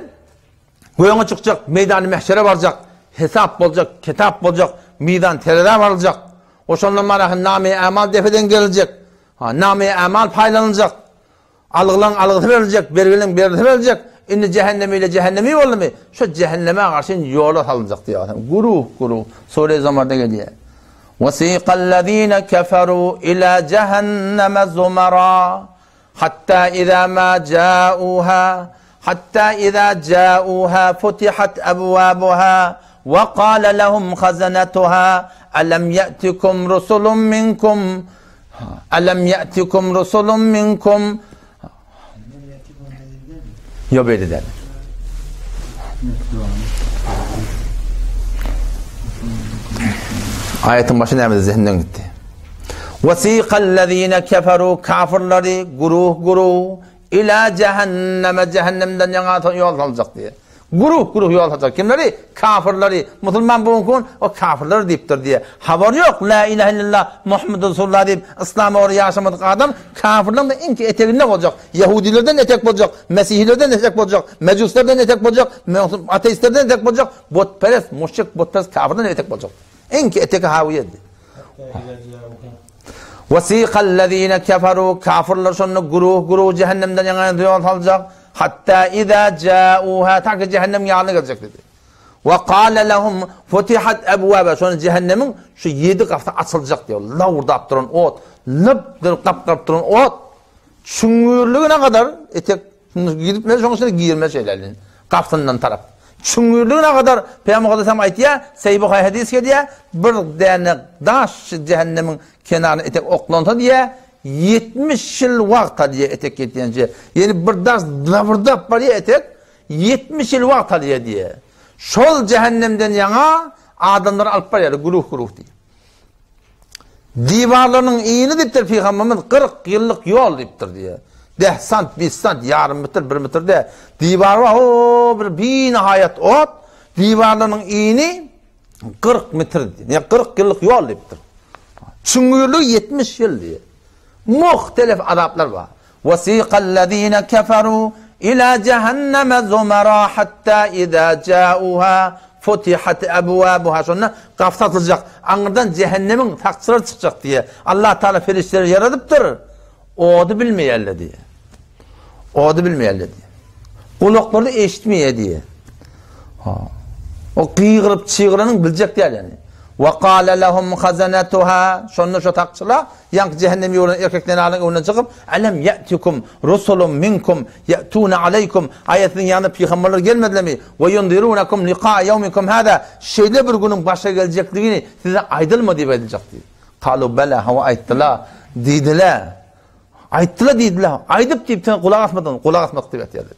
S1: göğüne çıkacak, meydanı mehşere varacak, hesap olacak, kitap olacak, meydan terede varılacak. O şondan marahın name-i amal defeden gelecek. Name-i amal paylanacak. Algılan algısı verilecek, verilen berisi verilecek. İnni cehennemiyle cehennemi oldu mu? Şu cehenneme karşı yola salınacak diyor. Guruh. Sure-i Zamar'da geliyor. وَسِيقَ الَّذ۪ينَ كَفَرُوا إِلَى جَهَنَّمَ زُمَرًا حَتَّى إِذَا مَا جَاءُوهَا hatta iza ja'uha futihat abwabuha ve qala lahum khazanatuha alam ya'tikum rusulun minkum Yok böyle der. Ayetin başı nerede zihninden gitti. وَسِيقَ كَفَرُوا kafirleri guruh ila cehennemden yana yol alacak diye. Guruh yol alacak. Kimleri? Kafirleri. Musulman bugün o kafirler deyiptir diye. Haber yok. La ilahe illallah Muhammed Resulullah deyip İslam'a oraya yaşamadık adam. Kafirlerin de en ki eteğinde olacak. Yahudilerden etek olacak. Mesihilerden etek olacak. Mecuslerden etek olacak. Ateistlerden etek olacak. Botperest, müşrik botperest kafirden etek olacak. En ki etek haviyedi. وَسِيقَ الَّذ۪ينَ كَفَرُوا kafirler sonra guruh cehennemden yana yol alacak. Hatta iza ca'uha ta ki cehennem yanına gelecek dedi. وَقَالَ لَهُمْ فُتِحَتْ اَبْوَابَ sonra cehennemin şu 7 kapısı açılacak diyor. Lavurdap duran ot, lıptır kapkap duran ot. Çüngürlüğüne kadar etek gidip ne sonuçta giyirme şeylerin kapsından taraf. Çüngürlüğüne kadar Peygamber Efendimiz ayet ya Sahih hadis diye bir tane daş cehennemin kenarına etek oklanta diye 70 yıl vakt diye etek getiyince yani bir daş lavurdap var ya etek 70 yıl vakt diye. Şol cehennemden yana adamları alıp var ya guruh diye. Divarlarının iyini diptir Peygamberimiz 40 yıllık yol diptir diye. 10 sant, 20 sant, yarım metre, 1 metrede divar var, o bir nihayet ot, divarlarının iyini 40 metre diye. Yani 40 yıllık yol diptir. Çüngürlüğü 70 yıl diye. Muhtelif adaplar var. وَسِيقَ الَّذ۪ينَ كَفَرُوا إِلَى جَهَنَّمَ زُمَرًا حَتَّى إِذَا جَاءُوهَا futihat ebvabuha sonra kapatılacak. Anırdan cehennemin taksırı çıkacak diye. Allah Teala ferişleri yaratıptır. Odu bilmeyelle diye. Odu bilmeyelle diye. Kulakları eşitmeye diye. O kıyırıp çığıranın bilecek diye yani. وَقَالَ لَهُمْ خَزَنَتُهَا sonra şu takçılar yank cehennem yoluna erkeklerin ağına çıkıp أَلَمْ يَأْتِكُمْ رُسُلٌ مِنْكُمْ يَأْتُونَ عَلَيْكُمْ ayetinin yanına peygamberler gelmediler mi? وَيُنْذِرُونَكُمْ لِقَاءَ يَوْمِكُمْ هَذَا şeýle bir günün başa gelecekliğini size aydılma diye edilecek diye. قَالُوا بَلَا hava ayttılar dediler. Ayttılar dediler. Aydıp deyip kulak asmadık diye dedi.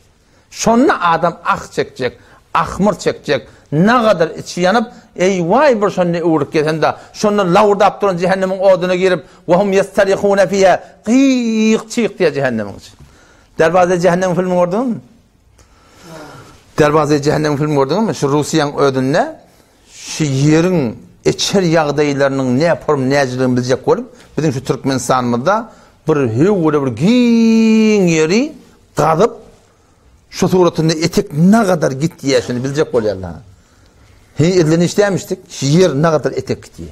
S1: Sonra adam ah çekecek, ahmır çekecek. Ne kadar içi yanıp vay bir şonne uğruk ketende şonu lavurdap duran cehennemin oduna girip vahum yestarihune fiha qiyq çiq diye cehennemin için. Dervaze cehennem filmi gördün mü? Dervaze cehennem filmi gördün mü? Şu Rusiyan ödünne şu yerin içer yağdaylarının ne yaparım ne acılığını bilecek olup bizim şu Türkmenistan'da bir hüvüle bir giyin yeri qadıp şu suratında etek ne kadar gitti ya şunu bilecek oluyorlar. Edilini işlemiştik. Yer ne kadar etek gitti.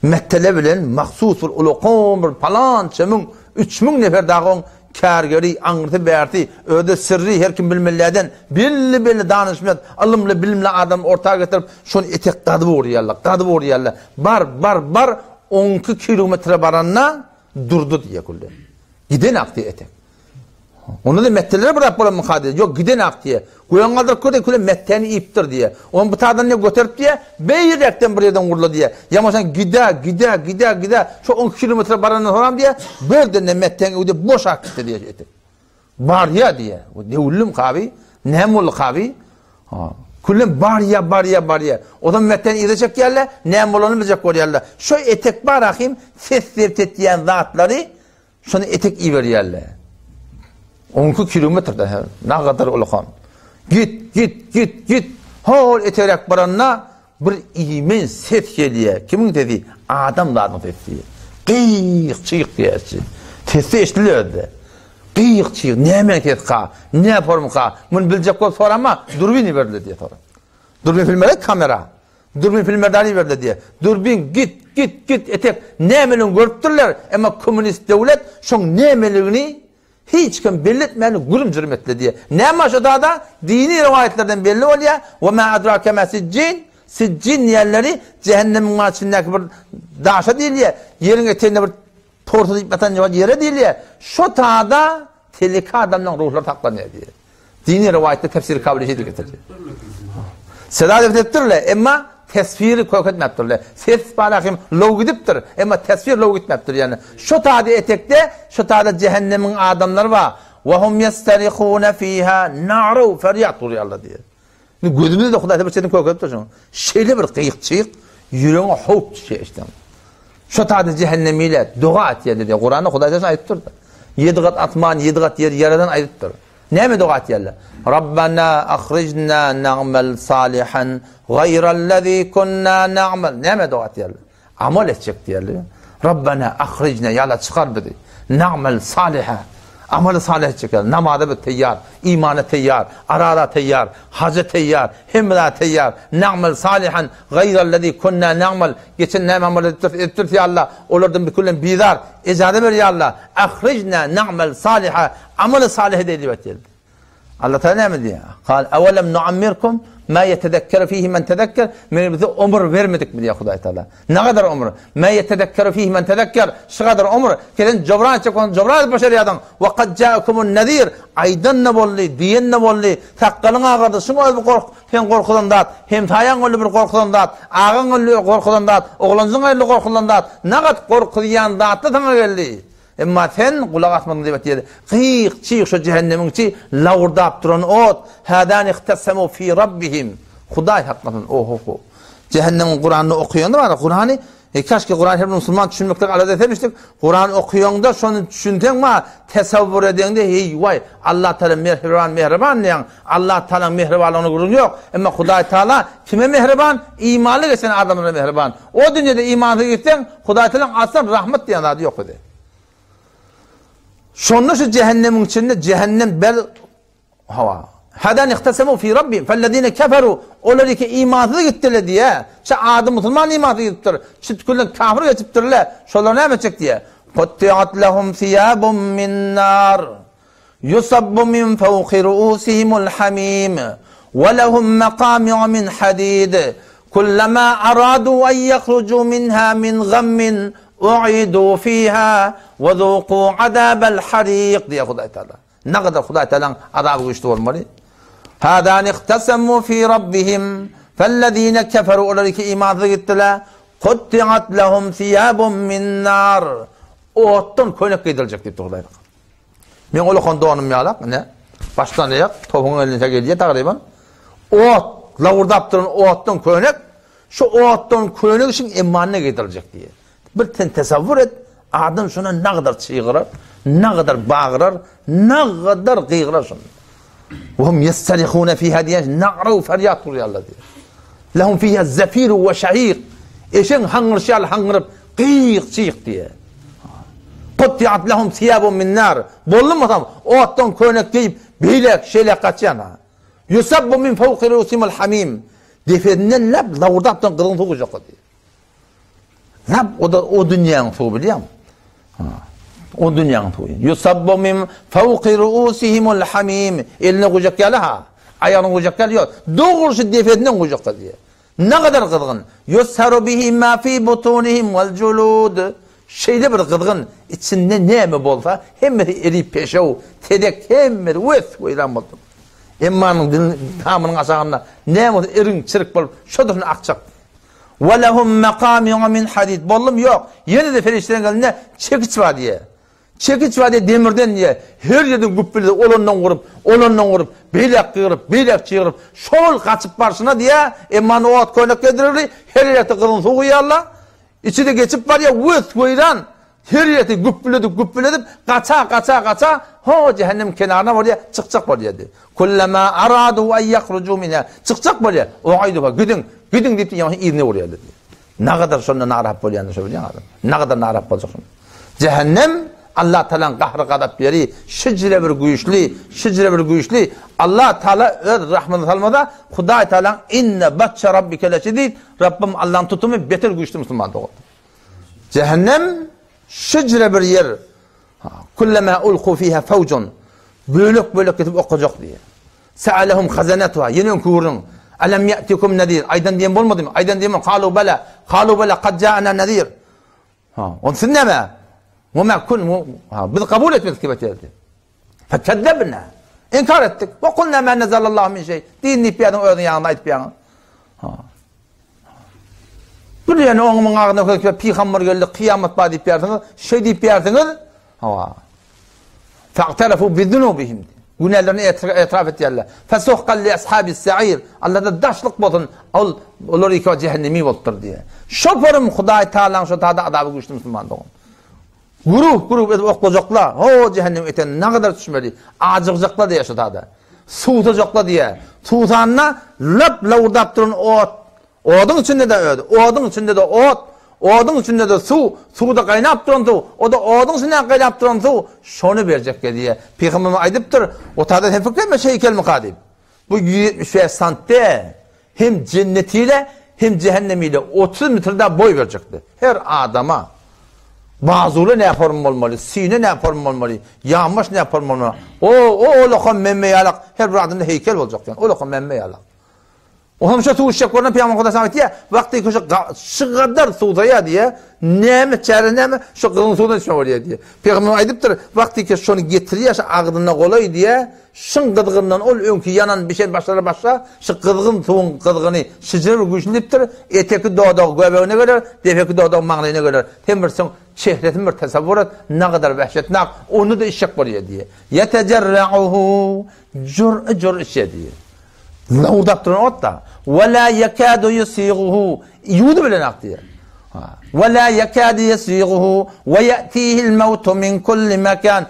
S1: Mettele bilen mahsusul uluqum bir palan çemin 3000 nefer dağın kârgeri anırtı berti öde sırrı her kim bilmelerden belli danışmet alımlı bilimli adam ortaya getirip şunu etek qadı vuruyorlar. Bar 12 kilometre baranna durdu diye kullu. Giden aktı etek. Onu da mettelere bırak bana mukadede. Yok giden ak diye. Kuyan kaldır kule metteni iptir diye. Onu bu tağdan ne götürüp diye beyrekten bir yerden vurdu diye. Yamaşan gide. Şu 10 kilometre baranın falan diye böyle ne metteni öde boş ak gitti diye. Bar ya diye. O devulum kavi. Nemul kavi. Kullum bar ya. O da metteni idecek yerle. Nemul onu bilecek o yerle. Şu etek barakayım. Teswir tetiyen zatları. Şunu etek iyi ver yerle. 12 kilometrede ne kadar ulukan. Git. Hol eterek baranna bir imen set geliye. Kimin dedi? Adamların dedi. Qiyq çiq diyesi. Testi eştiliyordu. Qiyq çiq. Ne memleket ka? Ne form ka? Bunu bilecek ol sorama durbini verdi diye sorar. Durbin filmleri kamera. Durbin filmleri verdi diye. Durbin git etek. Ne melun görüptürler ama komünist devlet şun ne meluni hiç kim belirtmeyeni gülüm cürmetle diye. Ne maşada da dini rivayetlerden belli oluyor. وَمَا اَدْرَاكَ مَا سِجِّينَ Siccin yerleri cehennemin içindeki bir daşa değil ya. Yerin eteğinde bir portada ipmeten yere değil ya. Şu tağda telika adamdan ruhları taklanıyor diye. dini rivayette tefsiri kabul edildi getirdi. Sedat ettirler ama tesviri koyutmaptırlar. Ses balakim lov gidiptir ama tesvir lov gitmaptır yani. Şu tadı etekte şu tadı cehennemin adamları var. Ve hum yastarihun fiha na'ru feryat duruyorlar diye. Gözümüzde de Hudaý bir şeyden koyup dursun. Şeýle bir kıyık yüreğine hop şey işte. Şu tadı cehennemiyle dua et dedi. Kur'an'da Hudaý ayettir. 7 kat atman 7 kat yer yaradan ayettir. Näme dua et yerler? Rabbana akhrijna na'mal salihan gayrallazî kunna na'mal. Näme dua et yerler? Amal edecek diyorlar. Rabbana akhrijna yala çıkar dedi. Na'mal salihan. Amalı salih edecekler. Namazda bir teyyar, imanı teyyar, arada teyyar, hacı teyyar, himla teyyar. Na'mal salihan gayrallazî kunna na'mal. Geçen näme amal ettir ya Allah. Olardan bir kullen bizar. İcade ver ya Allah. Akhrijna na'mal salihan. Amalı salih edildi. Allah Teala ne diyor? Kal evelem nuammirkum ma yetedekker fihi men tedekker. Men bize ömür vermedik mi diyor Hudaý Teala. Ne kadar ömür? Ma yetedekker fihi men tedekker. Şu kadar ömür. Kelen cobran çekon cobran başarıyadan. Ve kad ja'akumun nazir. Aydan ne bolli, diyen ne bolli. Takkalın ağırdı. Şunu bir kork, hem korkudan dat, hem tayan öyle bir korkudan dat, ağın öyle korkudan dat, oğlanızın öyle korkudan dat. Ne kadar korkuyan dat da sana geldi. Emma sen kulak atmadın diye diyor. Kıyık çiğ şu cehennemin çiğ lavurdap duran ot. Hadan ihtesemu fi rabbihim. Hudaý hakikaten oho. Cehennemin Kur'an'ı okuyan da var. Kur'an'ı kaşke Kur'an her Musulman düşünmekten alada etmiştik. Kur'an okuyan da şunu düşünten ma tesavvur eden de hey vay Allah Teala mehriban diyen Allah Teala mehribanlığını gurur yok. Ama Hudaý Teala kime mehriban? İmanlı geçen adamlara mehriban. O dünyada imanlı geçen Hudaý Teala aslan rahmet diyen adı yok dedi. Sonra şu cehennemin içinde cehennem bel hava. Hadan ihtesemu fi rabbihim fellezine keferu oları ki imansız gittiler diye. Şu adı Musulman imansız gittiler. Şu kullen kafir geçiptirler. Şolar ne yapacak diye. Qutti'at lahum thiyabun min nar yusabbu min fawqi ru'usihimul hamim ve lahum maqami'u min hadid. Kullama aradu en yakhruju minha min ghammin u'idu fiha ve zuqu azabal hariq diye Hudaý Teala. Ne kadar Hudaý Teala'nın azabı güçlü olmalı? Hadan ihtesemu fi rabbihim fellezine keferu olariki imansız gittiler. Qutti'at lahum thiyabun min nar. Ottan könek giydirecek dedi Hudaý Teala. Men ola kondoğunum yalak ne? Baştan ayak topuğun eline geliyor takriben. Ot lavurdap duran ottan könek şu ottan könek için imanına giydirecek diye. Bir tesavvur et. Adam şuna ne kadar çığırar, ne kadar bağırar, ne kadar kıyırar şuna. وَهُمْ يَسْتَرِخُونَ فِيهَا دِيَنْ نَعْرَوْ feryat duruyorlar diyor. لَهُمْ فِيهَا زَفِيرُ وَشَعِيرُ eşen hangırşal hangırıp kıyık çığık diye. قُطِّعَتْ لَهُمْ ثِيَابٌ مِنْ نَارِ bollun mu tam? O attan köynek giyip beylek şeylek kaçıyana. يُسَبُّ مِنْ فَوْقِ رُسِمُ الْحَمِيمِ deferinden lab lavurdaptan kırın soğuk olacak diye. Lab o dünyanın soğuk biliyor musun? O dünyanın soğuk. Yusabbu min fawqi ru'usihimul hamim. Eline koyacak yalı ha. Ayağına koyacak yalı yok. Doğrusu deferinden koyacak diye. Ne kadar kızgın. Yusharu bihi ma fi butunihim vel culud. Şeyle bir kızgın. İçinde ne mi bolsa hem eri peşev, tedek hem vef koyulan buldum. Emmanın tamının aşağında ne mi erin çırık bolup şodurunu akacak. وَلَهُمْ مَقَامِعَ مِنْ حَدِيدٍ bollum yok. Yine de ferişlerin geldiğinde çekiç var diye. Çekiç var diye demirden diye. Her yerden güppeli olandan vurup, beylek kıyırıp, beylek çığırıp, şol kaçıp barşına diye emmanı o at koynak yedirirli. Her yerde kılın soğuyor Allah. İçi de geçip var ya vıt koyulan. Her yerde güppüledip, kaça. Ho cehennem kenarına var ya çıkacak var ya diye. Kullama aradu en yakhrucu minha. Çıkacak var ya. O aydı var. Gidin deyip de yani irine vuruyor dedi. Ne kadar sonra narap oluyor yani söylüyor adam. Ne kadar narap olacak sonra. Cehennem Allah Teala'nın kahrı kadap yeri şicre bir güçlü Allah Teala öz rahmet almada Hudaý Teala'nın inne batşa rabbike leşedid Rabbim Allah'ın tutumu beter güçlü Müslüman doğru. Cehennem şicre bir yer. Kullama ulqu fiha fawjun bölük gidip okuyacak diye. Sa'alahum khazanatuha yenen kurun. Alam ya'tikum nadir. Aydan diyen olmadı mı? Aydan diyen kalu bela kad ja'ana nadir. On sinneme. Ve ma kun biz kabul etmedik gibi dedi. Fekezzebna. İnkar ettik. Ve kulna men nezalallahu min şey. Din deyip ýa-da özüň ýanynda aýdyp ýa-da. Bir ýene oňuň agyna köküp peýgamber geldi, kıyamet bar diýip ýerdiňiz, şey diýip ýerdiňiz. Fa'tarafu bizunubihim. Günellerini etraf etdiler. Fesuhqan li ashabis sa'ir. Allah'da daşlık bolsun. Olar iki cehennemi bolupdyr diye. Şoparum Hudaý Taala şu tada adabı güçlü musulman doğun. Grup edip oklayacaklar. O cehennem eten ne kadar düşmeli. Acıkacaklar diye şu tada. Suutacaklar diye. Tutanna lap lavurdap durun ot. Odun içinde de ödü. Odun içinde de ot. Odun içinde de su. Suda kaynap duran su. O da odun içinde kaynap duran su. Şonu verecek diye. Peygamber aydıptır. O tada hem fikretme şey kelime kadim. Bu 75 santte hem cennetiyle hem cehennemiyle 30 metrede boy verecekti. Her adama. Bazılı ne yaparım olmalı, sine ne yaparım olmalı, yağmış ne yaparım olmalı. O lokam memme yalak. Her bir adında heykel olacak yani. O lokam memme yalak. O hamşa tuğuşacaklarına Peygamber Kuda Samet diye vakti şu kadar suudaya diye neme çare neme şu kılın suudan içme oluyor diye. Peygamber aydıptır vakti ki şunu getiriyor şu ağdına kolay diye şın kıdgından ol önkü yanan bir şey başla şu kıdgın tuğun kıdgını şıcır güçlüptür eteki doğduğu göbeğine göre defeki doğduğu mağlayına göre temirsin şehretin bir tasavvur et ne kadar vahşetnak onu da işek oluyor diye. Yetecerra'uhu cür işe diye. Lavurdap duran ot da وَلَا يَكَادُ يَسِيغُهُ Yudu bilen ak diye. وَلَا يَكَادُ يَسِيغُهُ وَيَأْتِيهِ الْمَوْتُ مِنْ كُلِّ مَكَانٍ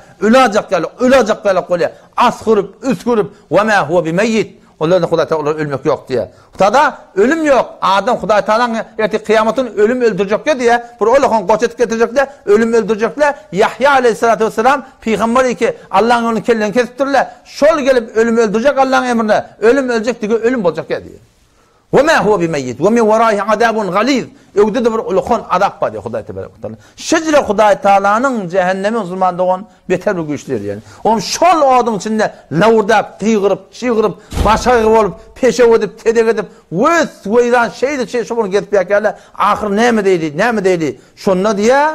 S1: Ölecek böyle kolye. Askurup, üskürüp وَمَا هُوَ بِمَيِّتٍ Onların Hudaý Taala ölmek yok diye. Hudaýda ölüm yok. Adam Hudaý Taala'nın kıyametin ölüm öldürecek diye. Bu Allah'ın qoçet getirecekler, ölüm öldürecekler. Yahya aleyhissalatu vesselam peygamber ki Allah'ın onu kelleni kesiptirler. Şol gelip ölüm öldürecek Allah'ın emrine. Ölüm ölecek diye ölüm olacak diye. وَمَا هُوَ بِمَيِّتٍ وَمِنْ وَرَائِهِ عَذَابٌ غَلِيظٌ Evde de bir ulukon adap var diye Hudaý Teala. Şecre Hudaý Taala'nın cehennemi uzmanlığın beter bir güçleri yani. Onun şol odun içinde lavurdap, qiygırıp, çiğırıp, başa olup, peşe edip, tedek edip, veydan şey şunu getip yakarlar. Ahir ne mi deyli? Şunla diye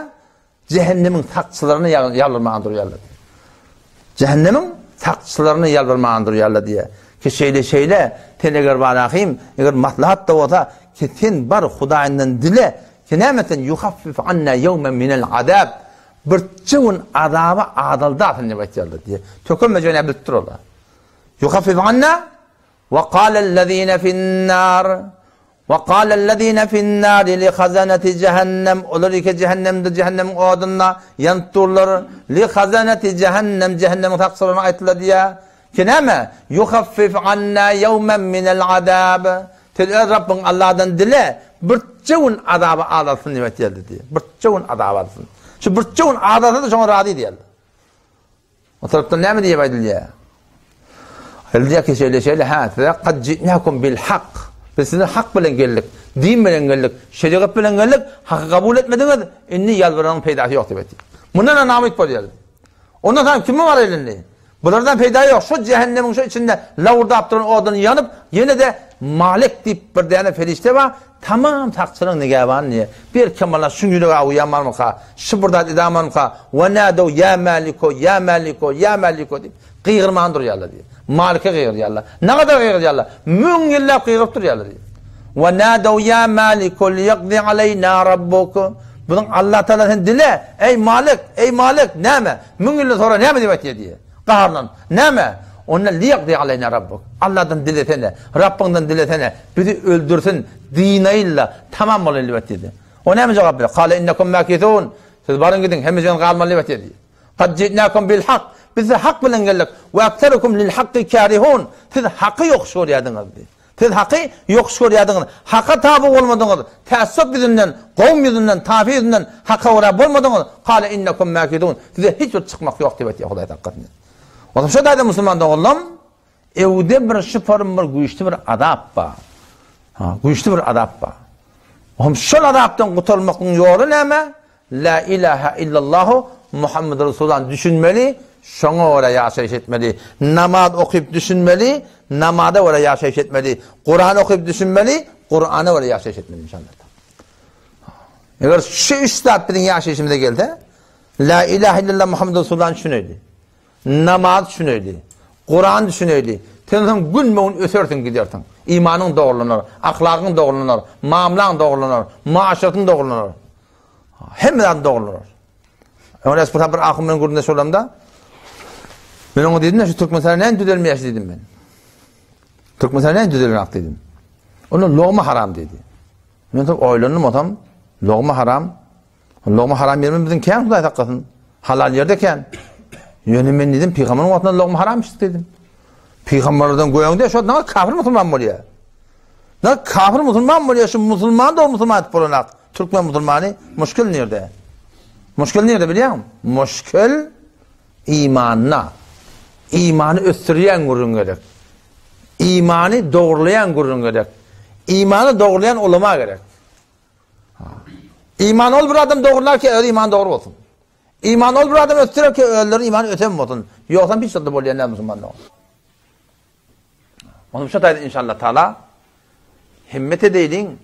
S1: cehennemin taksılarını yalvarmağın duruyarlar. Cehennemin taksılarını yalvarmağın duruyarlar diye. Ki şeýle teneger barahim eger maslahat da olsa ki sen bar Hudaýynyň dile ki nämeten yuhaffif anna yawman minel azab bir çuun azaba adaldatyn diýip aýtýarlar diye. Tökülmejene bilip durarlar. Yuhaffif anna ve qâlellezîne fi'n-nâr ve qâlellezîne fi'n-nâr li hazanati cehennem olar ki cehennemin odunyna ýanturlar li hazanati cehennemin taksyrına aýtdylar diye. Kineme yuhaffif anna yawman minel azab. Tel Rabbin Allah'dan dile bir çuun azabı alsın diye diye. Bir çuun azabı alsın. Şu bir çuun azabı da şoňa rady diýerler. O tarapdan näme diýip aýdylýar? Eldiýär ki şeýle hata qad ji'nakum bil haqq. Biz size hak bilen geldik, din bilen geldik, şeriat bilen geldik, hakkı kabul etmediniz. Inni yalvaranın peydası yok diýip. Mundan namyt bolýar. Ondan sonra kim var elinde? Bunlardan peyda yok. Şu cehennemin şu içinde lavurdap duran odun yanıp yine de Malik deyip bir tane ferişte var. Tamam taksırın nigaban niye? Bir kemala şüngülü uyanmar mı ka? Şıbırdat idaman mı ka? Ve nâdev ya maliko ya maliko ya maliko deyip kıyırman duruyorlar diye. Malik'e kıyırıyorlar. Ne kadar kıyırıyorlar? Mün yıllar kıyırıp duruyorlar diye. Ve nâdev ya maliko liyakdi aleyna rabbuku. Bunun Allah Teala'nın dile. Ey Malik neme? Mün yıllar sonra neme diye. Qaharlan. Näme? Onu liyaqdi aleyna rabbuk. Allah'dan diletene, Rabbinden diletene, bizi öldürsün, dinayla tamam bolan libet dedi. O näme jogap berdi? Qala innakum makithun. Siz barın gidin, hemizden qalman libet dedi. Qad ji'nakum bil haqq. Biz haq bilen geldik. Ve aktarukum lil haqqi karihun. Siz haqqı yoq şoryadınız dedi. Siz haqqı yoq şoryadınız. Haqqa tabi olmadınız. Taassub yüzünden, qawm yüzünden, tafi yüzünden haqqa ora bolmadınız. Qala innakum makithun. Size hiç çıkmak yok dedi Hudaý Taala. O şu da Musulman oğlum evde bir şıparım var, güçlü bir adap var. Güçlü bir adap var. O şu adaptan kurtulmakın yolu näme? La ilahe illallah Muhammed Resulullah düşünmeli, şoňa ora ýaşaýyş etmeli. Namaz okuyup düşünmeli, namazda ora ýaşaýyş etmeli. Kur'an okuyup düşünmeli, Kur'an'a ora ýaşaýyş etmeli inşallah. Eger şu üstad bilen ýaşaýyşymyza geldi, la ilahe illallah Muhammed Resulullah düşüneli. Namaz şunuydu. Kur'an düşüneyli. Sen gülmeğin ötersin gidersin. İmanın doğrulanar, ahlakın doğrulanar, muamelen doğrulanar, maaşatın doğrulanar. Hemden doğrulanar. Öyle esprita bir Ahun men gurunda solamda. Ben ona dedim ya şu Türkmenistan'ın en düzelmeyiş dedim ben. Türkmenistan'ın en düzelmeyiş dedim. Onun loğma haram dedi. Ben de oylandım adam. Loğma haram. Loğma haram yerine bizim ken Huday takkasın. Halal yerdeken. Yani ben dedim peygamberin vatından loğma harammış dedim. Peygamberden goyan diye şu ne kafir Musulman oluyor. Ne kafir Musulman oluyor şu Musulman da o Musulman etpolanak. Türkmen Musulmanı müşkül nerede? Müşkül nerede biliyor musun? Müşkül imanına. İmanı östüreyen gurun gerek. İmanı doğrulayan gurun gerek. İmanı doğrulayan olama gerek. İman ol bir adam doğrular ki öyle iman doğru olsun. İman ol bir adam östürer ki ölülerin imanı ötem olsun. Yoksa bir şekilde bolayanlar Müslümanlar. Onun için de inşallah Teala himmet edeydin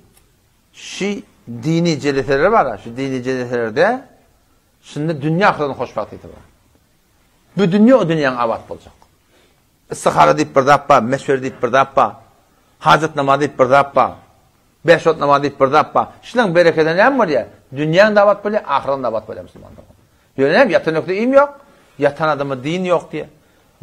S1: şu dini celeseleri var. Şu dini celeselerde şimdi dünya ahiretinin hoşbahtiyeti var. Bu dünya o dünyanın avat olacak. İstihara deyip bir dappa, meşver deyip bir dappa, hacet namazı deyip bir dappa, beş ot namazı deyip bir dappa. Şunun bereketen ne var ya? Dünyanın da avat böyle, ahiretin de avat böyle Müslümanlar. Yönelim yatan yokta im yok, yatan adamı din yok diye.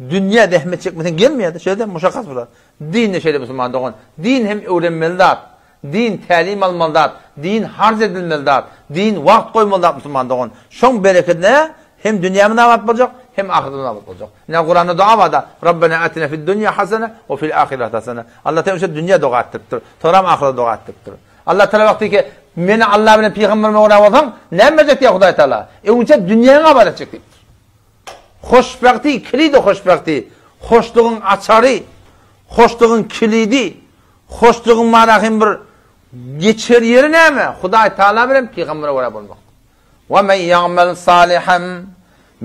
S1: Dünya dehmet çekmeden gelmiyor da şöyle muşakkas burada. Din ne şeyle Müslüman doğan. Din hem öğrenmelidir. Din talim almalıdır. Din harz edilmelidir. Din vakt koymalıdır Müslüman doğan. Şun bereketine hem dünyamın avat olacak hem ahiretin avat olacak. Ne Kur'an'da dua var da Rabbena atina fid dunya hasene ve fil ahireti hasene. Allah Teala dünya dua ettirtir. Toram ahiret dua ettirtir. Allah Teala vakti ki meni Allah bilen peygamberime ona olsan ne emecek ya Huday Teala. Önce dünyaya avat edecek. Hoşbakti, kilidi hoşbakti. Hoşluğun açarı, hoşluğun kilidi, hoşluğun marahim bir geçer yeri ne mi? Huday Teala bilen peygambere uğrab olmak. وَمَنْ يَعْمَلْ صَالِحًا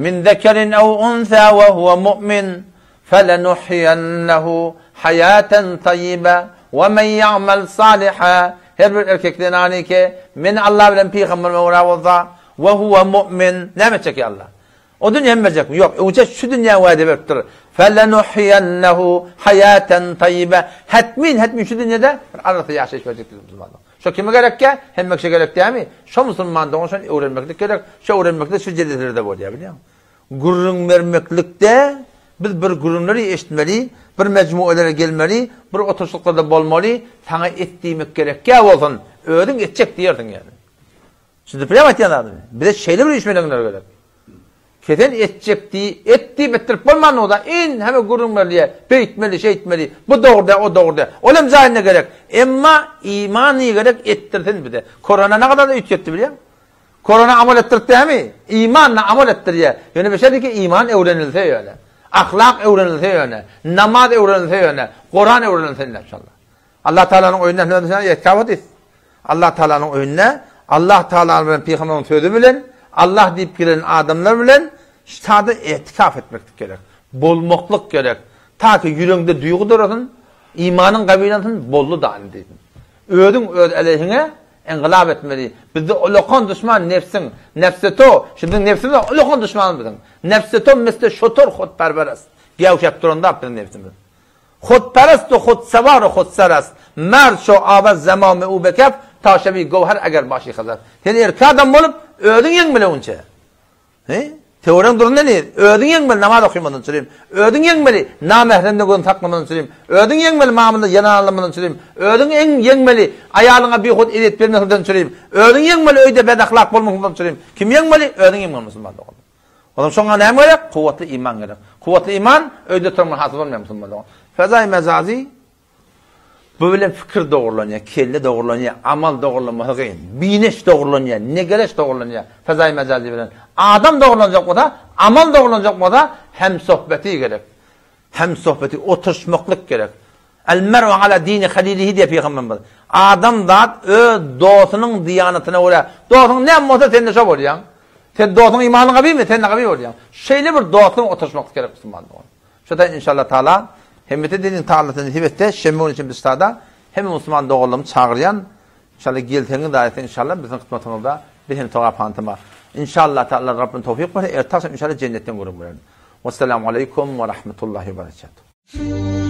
S1: مِنْ ذَكَرٍ اَوْ اُنْثَى وَهُوَ مُؤْمِنٌ فَلَنُحْيَنَّهُ حَيَاةً طَيِّبًا وَمَنْ يَعْمَلْ صَالِحًا her bir erkekten ani ki min Allah bilen peygamberime uğrab olsa وَهُوَ مُؤْمِنٌ ne emecek ya Allah? O dünya emecek mi? Yok. Önce şu dünya vaade veriptir. فَلَنُحْيَنَّهُ حَيَاةً طَيِّبًا Hetmin şu dünyada arası yaşayış verecektir Müslümanlar. Şu kime gerek ki? Hem şey gerek değil mi? Şu Müslümandan onu öğrenmeklik gerek. Şu öğrenmeklik şu ceddetlerde var ya biliyor musun? Gurrun vermeklikte biz bir gurrunları eşitmeli, bir mecmuelere gelmeli, bir oturuşluklarda bolmalı, sana ettiğimek gerek ki olsun. Öğren edecek diyordun yani. Şimdi biliyor musun yani? Bir de şeyler işmelenler gerek. Keten ettiği bittirip bolman o da in hemen gurrunlarlıya beyitmeli, şey etmeli. Bu doğru da, o doğru da. Oğlum zahine gerek. Ama imanı gerek ettirsin bir de. Korona ne kadar da ütketti biliyor musun? Korona amal ettirdi değil mi? İmanla amal ettiriyor. Yani bir şey değil ki iman öğrenilse öyle. Ahlak öğrenilse öyle. Namaz öğrenilse öyle. Kur'an öğrenilse inşallah. Allah Teala'nın oyununa ne diyorsun? Yetkavut et. Allah Teala'nın oyununa, Allah Teala'nın peygamberin sözü bilen, Allah deyip gelen adamlar bilen ştada etikaf etmek gerek. Bolmokluk gerek. Ta ki yüreğinde duygu durasın, imanın kabilatın bollu da deydin. Ödün aleyhine engılap etmeli. Bizde olokon düşman nefsin, nefseto, şimdi nefsin de olokon düşman bizim. Nefseto mesle şotor xodperveres. Gevşep durunda bizim nefsimiz. Xodperest o xodsevar o xodserast. Mert şu avaz zemame u bekef ta şebi govher eğer başı xazar. Sen erkek adam olup ödün yenmeli onca. Teoren durunda ne? Ödün yenmeli namaz okuymadan söyleyeyim. Ödün yenmeli namehrende gözün takmamadan söyleyeyim. Ödün yenmeli mamında yanağlamadan söyleyeyim. Ödün yenmeli ayağına bir hod edet vermekten söyleyeyim. Ödün yenmeli öyde bedahlak bolmaktan söyleyeyim. Kim yenmeli? Ödün yenmeli Müslümanlar. Oğlum sonra ne gerek? Kuvvetli iman gerek. Kuvvetli iman öyde durman hasıl olmayan Müslümanlar. Fezai mezazi böyle fikir doğrulanıyor, kelle doğrulanıyor, amal doğrulanıyor, bineş doğrulanıyor, negereş doğrulanıyor. Fezai mecazi bilen. Adam doğrulanacak o da, amal doğrulanacak o da hem sohbeti gerek. Hem sohbeti, oturuşmaklık gerek. El mer'u ala dini halilihi diye peygamber. Adam da doğusunun diyanetine uğra. Doğusunun ne yapmasa sen de şop olacaksın. Sen doğusunun imanına kabi mi? Sen de kabi olacaksın. Şeyle bir doğusunun oturuşmaklık gerek Müslümanlar. Şurada inşallah Teala hemmeti dilin Teala'sını hibette şemmun için biz stada hem Müslüman doğruluğumu çağıryan inşallah geltenin daireti inşallah bizim kısmetimizde bizim toğa pantıma. İnşallah Teala Rabbin tevfik verir. Ertaksam inşallah cennetten görün verir. Vesselamu aleykum ve rahmetullahi ve berekatuhu.